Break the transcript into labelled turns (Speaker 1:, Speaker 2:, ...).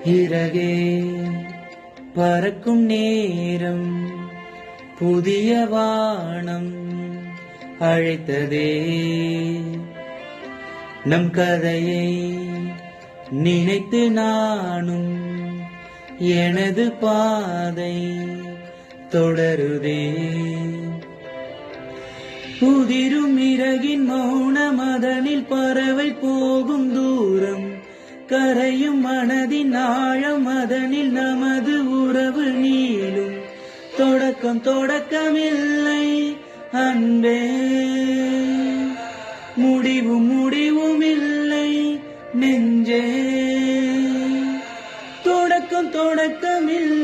Speaker 1: இறகே பறக்கும் நேரம் புதிய வானம் அழைத்ததே. நம் கதையை நினைத்து நானும் எனது பாதை தொடருதே. உதிரும் இறகின் மௌனம், அதனில் பறவை போகும் தூரம், கரையும் மனதின் ஆழம், அதனில் நமது உறவு நீளும். தொடக்கம் தொடக்கமில்லை அன்பே, முடிவும் முடிவும் இல்லை நெஞ்சே. தொடக்கம் தொடக்கமில்லை